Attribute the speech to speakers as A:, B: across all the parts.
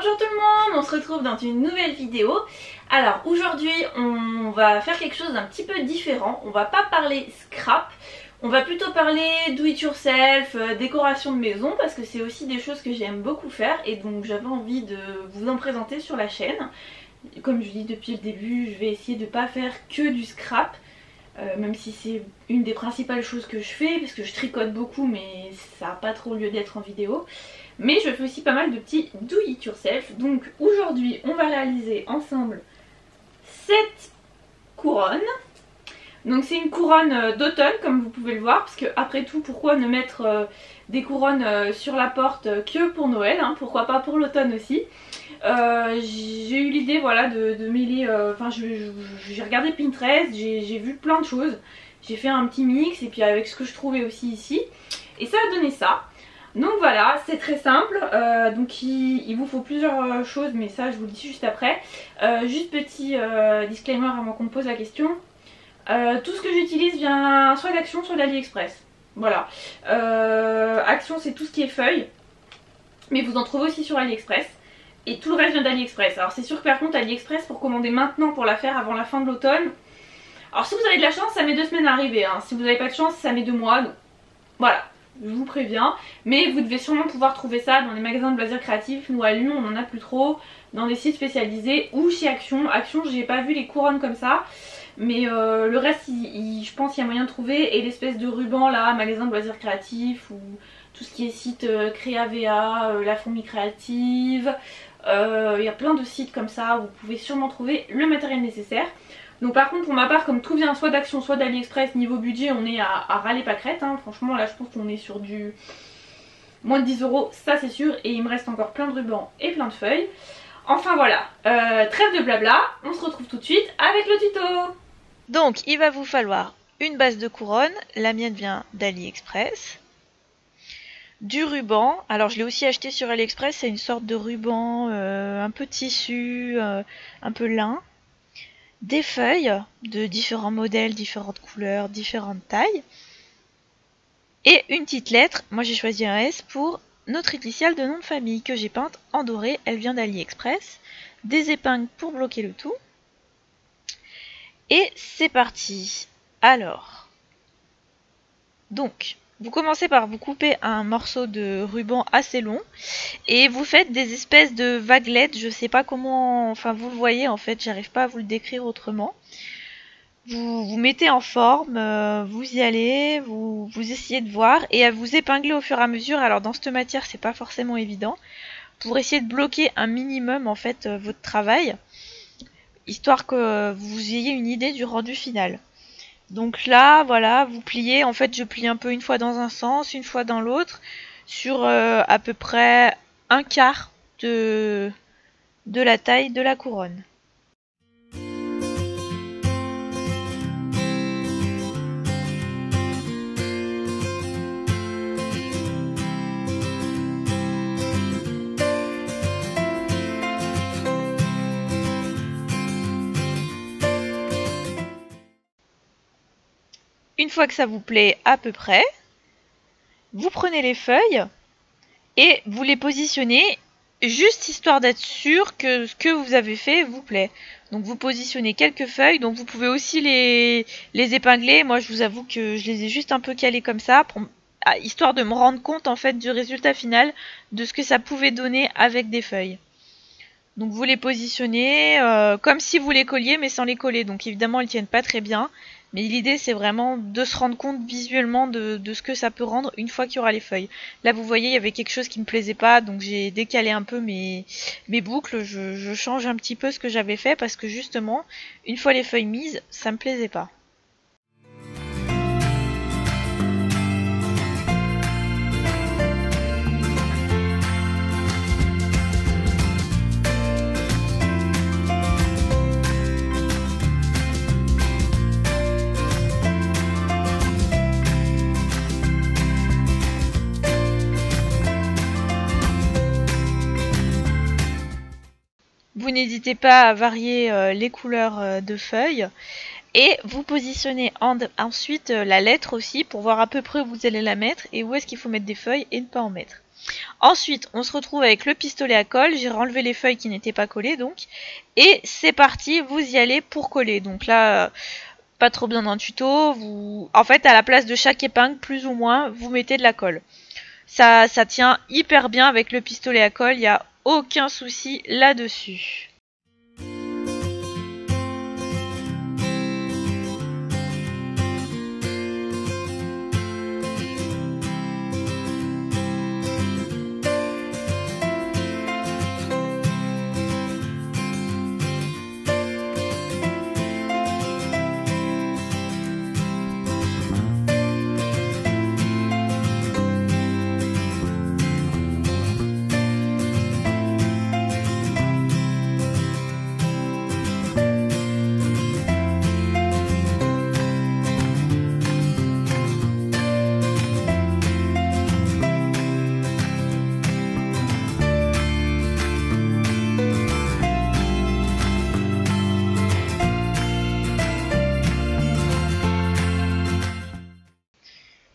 A: Bonjour tout le monde, on se retrouve dans une nouvelle vidéo. Alors aujourd'hui on va faire quelque chose d'un petit peu différent. On va pas parler scrap, on va plutôt parler do it yourself, décoration de maison, parce que c'est aussi des choses que j'aime beaucoup faire et donc j'avais envie de vous en présenter sur la chaîne. Comme je dis depuis le début, je vais essayer de pas faire que du scrap. Même si c'est une des principales choses que je fais, parce que je tricote beaucoup mais ça n'a pas trop lieu d'être en vidéo. Mais je fais aussi pas mal de petits do it yourself. Donc aujourd'hui on va réaliser ensemble cette couronne. Donc c'est une couronne d'automne comme vous pouvez le voir, parce que après tout pourquoi ne mettre des couronnes sur la porte que pour Noël, hein, pourquoi pas pour l'automne aussi. J'ai eu l'idée voilà, de mêler, j'ai regardé Pinterest, j'ai vu plein de choses, j'ai fait un petit mix et puis avec ce que je trouvais aussi ici et ça a donné ça. Donc voilà, c'est très simple, donc il vous faut plusieurs choses mais ça je vous le dis juste après. Juste petit disclaimer avant qu'on me pose la question, tout ce que j'utilise vient soit d'Action soit d'AliExpress. Voilà, Action c'est tout ce qui est feuilles, mais vous en trouvez aussi sur AliExpress. Et tout le reste vient d'AliExpress. Alors c'est sûr que par contre AliExpress pour commander maintenant pour la faire avant la fin de l'automne. Alors si vous avez de la chance ça met 2 semaines à arriver, hein. Si vous n'avez pas de chance ça met 2 mois. Donc voilà, je vous préviens. Mais vous devez sûrement pouvoir trouver ça dans les magasins de loisirs créatifs. Nous à Lyon on n'en a plus trop. Dans des sites spécialisés ou chez Action. Action j'ai pas vu les couronnes comme ça. Mais le reste je pense qu'il y a moyen de trouver. Et l'espèce de ruban là, magasin de loisirs créatifs ou tout ce qui est site Créa.va, La Fourmi Créative. Il y a plein de sites comme ça où vous pouvez sûrement trouver le matériel nécessaire. Donc par contre pour ma part, comme tout vient soit d'Action soit d'AliExpress, niveau budget on est à râler pâquerette, hein. Franchement là je pense qu'on est sur du moins de 10 €, ça c'est sûr. Et il me reste encore plein de rubans et plein de feuilles. Enfin voilà, trêve de blabla, on se retrouve tout de suite avec le tuto.
B: Donc il va vous falloir une base de couronne, la mienne vient d'AliExpress. Du ruban, alors je l'ai aussi acheté sur AliExpress, c'est une sorte de ruban un peu tissu, un peu lin. Des feuilles de différents modèles, différentes couleurs, différentes tailles. Et une petite lettre, moi j'ai choisi un S pour notre initiale de nom de famille que j'ai peinte en doré, elle vient d'AliExpress. Des épingles pour bloquer le tout. Et c'est parti. Alors, donc... vous commencez par vous couper un morceau de ruban assez long et vous faites des espèces de vaguelettes, je sais pas comment, enfin vous le voyez en fait, j'arrive pas à vous le décrire autrement. Vous mettez en forme, vous y allez, vous essayez de voir et à vous épingler au fur et à mesure. Alors dans cette matière c'est pas forcément évident, pour essayer de bloquer un minimum en fait votre travail, histoire que vous ayez une idée du rendu final. Donc là, voilà, vous pliez, en fait je plie un peu une fois dans un sens, une fois dans l'autre, sur à peu près un quart de la taille de la couronne. Une fois que ça vous plaît à peu près, vous prenez les feuilles et vous les positionnez juste histoire d'être sûr que ce que vous avez fait vous plaît. Donc vous positionnez quelques feuilles, donc vous pouvez aussi les épingler. Moi je vous avoue que je les ai juste un peu calées comme ça, histoire de me rendre compte en fait du résultat final, de ce que ça pouvait donner avec des feuilles. Donc vous les positionnez comme si vous les colliez mais sans les coller. Donc évidemment elles tiennent pas très bien. Mais l'idée c'est vraiment de se rendre compte visuellement de ce que ça peut rendre une fois qu'il y aura les feuilles. Là vous voyez il y avait quelque chose qui me plaisait pas, donc j'ai décalé un peu mes boucles, je change un petit peu ce que j'avais fait parce que justement une fois les feuilles mises ça me plaisait pas. Vous n'hésitez pas à varier les couleurs de feuilles et vous positionnez ensuite la lettre aussi pour voir à peu près où vous allez la mettre et où est-ce qu'il faut mettre des feuilles et ne pas en mettre. Ensuite, on se retrouve avec le pistolet à colle. J'ai enlevé les feuilles qui n'étaient pas collées donc. Et c'est parti, vous y allez pour coller. Donc là, pas trop bien dans le tuto. En fait, à la place de chaque épingle, plus ou moins, vous mettez de la colle. Ça tient hyper bien avec le pistolet à colle. Il n'y a aucun souci là-dessus.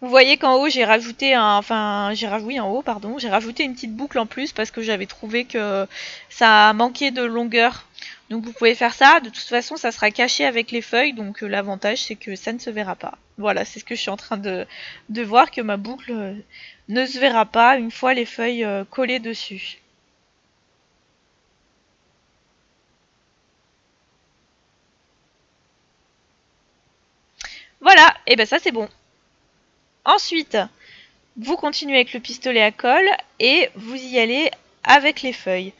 B: Vous voyez qu'en haut j'ai rajouté j'ai rajouté une petite boucle en plus parce que j'avais trouvé que ça manquait de longueur. Donc vous pouvez faire ça, de toute façon ça sera caché avec les feuilles, donc l'avantage c'est que ça ne se verra pas. Voilà, c'est ce que je suis en train de voir, que ma boucle ne se verra pas une fois les feuilles collées dessus. Voilà, et ben ça c'est bon. Ensuite, vous continuez avec le pistolet à colle et vous y allez avec les feuilles.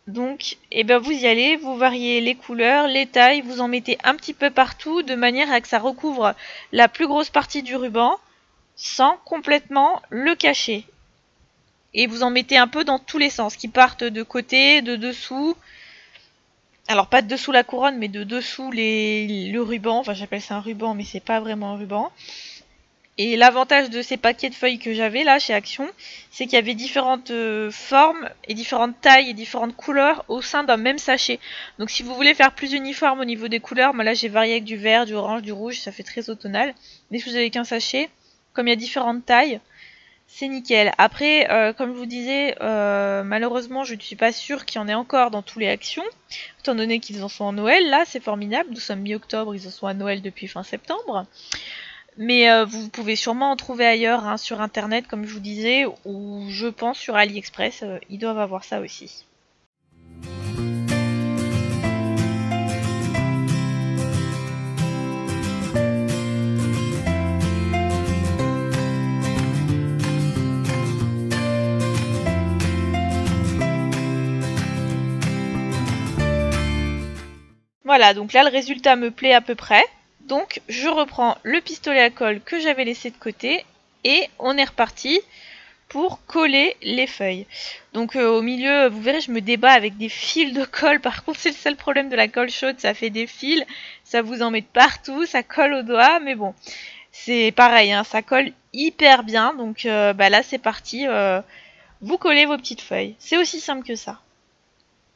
B: Donc, vous y allez, vous variez les couleurs, les tailles, vous en mettez un petit peu partout de manière à que ça recouvre la plus grosse partie du ruban sans complètement le cacher. Et vous en mettez un peu dans tous les sens, qui partent de côté, de dessous. Alors pas de dessous la couronne, mais de dessous le ruban. Enfin j'appelle ça un ruban, mais c'est pas vraiment un ruban. Et l'avantage de ces paquets de feuilles que j'avais là chez Action, c'est qu'il y avait différentes formes et différentes tailles et différentes couleurs au sein d'un même sachet. Donc si vous voulez faire plus uniforme au niveau des couleurs, moi là j'ai varié avec du vert, du orange, du rouge, ça fait très automnal. Mais si vous avez qu'un sachet, comme il y a différentes tailles, c'est nickel. Après, comme je vous disais, malheureusement je ne suis pas sûre qu'il y en ait encore dans tous les Actions, étant donné qu'ils en sont en Noël. Là c'est formidable, nous sommes mi-octobre, ils en sont à Noël depuis fin septembre. Mais vous pouvez sûrement en trouver ailleurs hein, sur internet comme je vous disais, ou je pense sur AliExpress, ils doivent avoir ça aussi. Voilà, donc là le résultat me plaît à peu près. Donc je reprends le pistolet à colle que j'avais laissé de côté et on est reparti pour coller les feuilles. Donc au milieu, vous verrez, je me débat avec des fils de colle. Par contre, c'est le seul problème de la colle chaude, ça fait des fils, ça vous en met partout, ça colle aux doigts, mais bon, c'est pareil, hein, ça colle hyper bien. Donc là c'est parti, vous collez vos petites feuilles. C'est aussi simple que ça.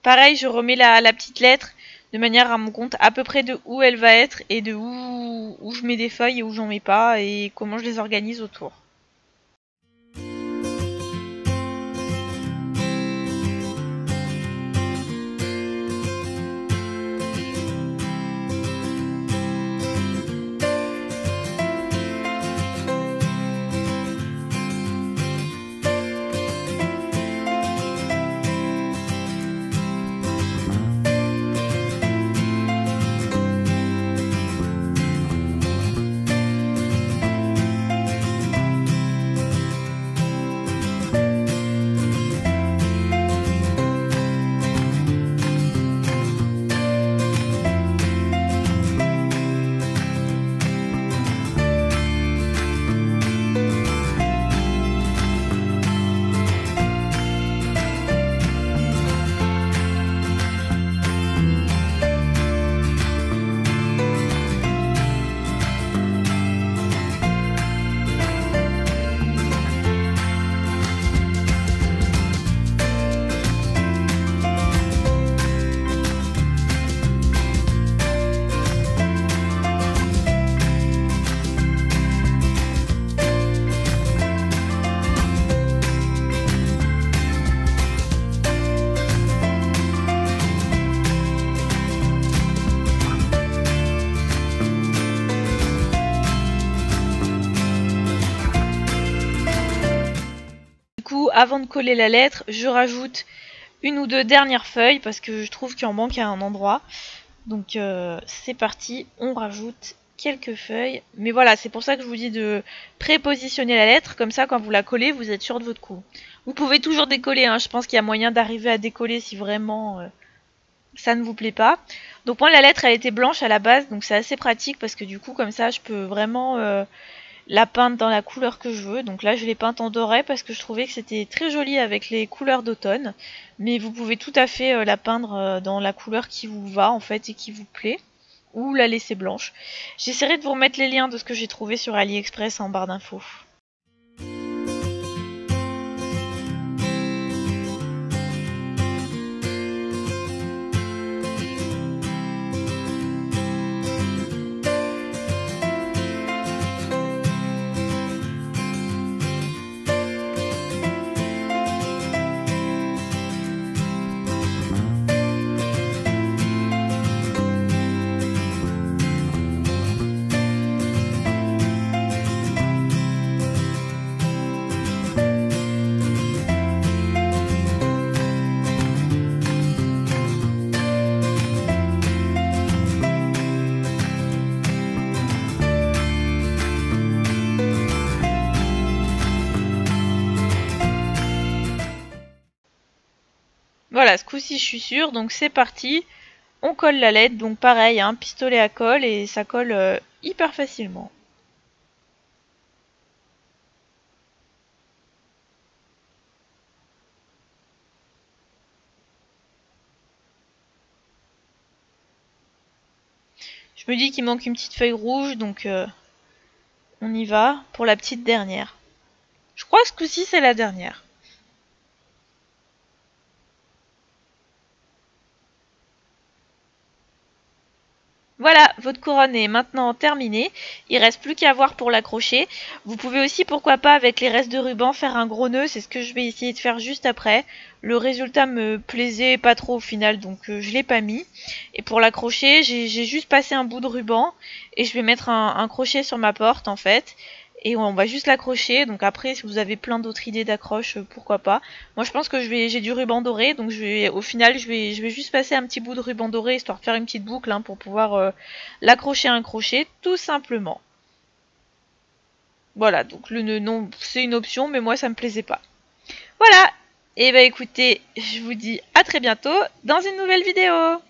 B: Pareil, je remets la petite lettre de manière à me compte à peu près de où elle va être et de où je mets des feuilles et où j'en mets pas et comment je les organise autour. avant de coller la lettre, je rajoute une ou deux dernières feuilles parce que je trouve qu'il en manque à un endroit. Donc c'est parti, on rajoute quelques feuilles. Mais voilà, c'est pour ça que je vous dis de prépositionner la lettre. Comme ça, quand vous la collez, vous êtes sûr de votre coup. Vous pouvez toujours décoller, hein. Je pense qu'il y a moyen d'arriver à décoller si vraiment ça ne vous plaît pas. Donc moi, la lettre, elle était blanche à la base, donc c'est assez pratique parce que du coup, comme ça, je peux vraiment la peindre dans la couleur que je veux. Donc là, je l'ai peinte en doré parce que je trouvais que c'était très joli avec les couleurs d'automne. Mais vous pouvez tout à fait la peindre dans la couleur qui vous va en fait et qui vous plaît. Ou la laisser blanche. J'essaierai de vous remettre les liens de ce que j'ai trouvé sur AliExpress en barre d'infos. Voilà, ce coup-ci je suis sûre, donc c'est parti. On colle la lettre, donc pareil, un pistolet à colle et ça colle hyper facilement. Je me dis qu'il manque une petite feuille rouge, donc on y va pour la petite dernière. Je crois que ce coup-ci c'est la dernière. Voilà, votre couronne est maintenant terminée. Il reste plus qu'à voir pour l'accrocher. Vous pouvez aussi, pourquoi pas, avec les restes de ruban, faire un gros nœud. C'est ce que je vais essayer de faire juste après. Le résultat me plaisait pas trop au final, donc je l'ai pas mis. Et pour l'accrocher, j'ai juste passé un bout de ruban et je vais mettre un crochet sur ma porte en fait. Et on va juste l'accrocher. Donc après, si vous avez plein d'autres idées d'accroche, pourquoi pas. Moi, je pense que j'ai du ruban doré, donc au final, je vais juste passer un petit bout de ruban doré histoire de faire une petite boucle hein, pour pouvoir l'accrocher à un crochet, tout simplement. Voilà, donc le nœud, non, c'est une option, mais moi, ça me plaisait pas. Voilà. Et bah écoutez, je vous dis à très bientôt dans une nouvelle vidéo.